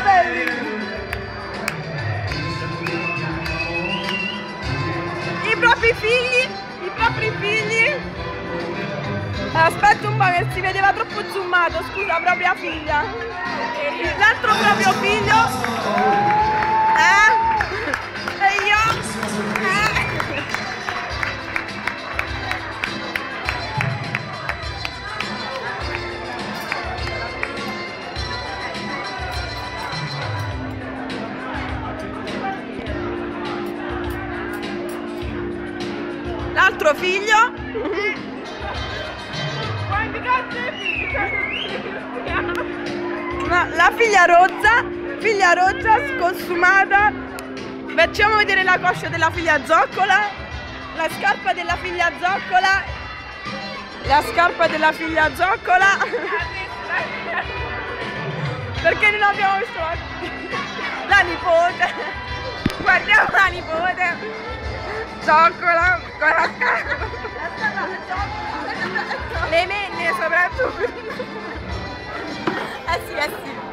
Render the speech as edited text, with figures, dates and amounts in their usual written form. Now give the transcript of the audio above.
belli. I propri figli. Aspetta un po' che si vedeva troppo zoomato, scusa, propria figlia. L'altro proprio figlio. E io. L'altro figlio. No, la figlia rozza sconsumata. Facciamo vedere la coscia della figlia zoccola, la scarpa della figlia zoccola, perché non abbiamo visto la nipote. Guardiamo la nipote zoccola con la scarpa, le menne soprattutto. Sì.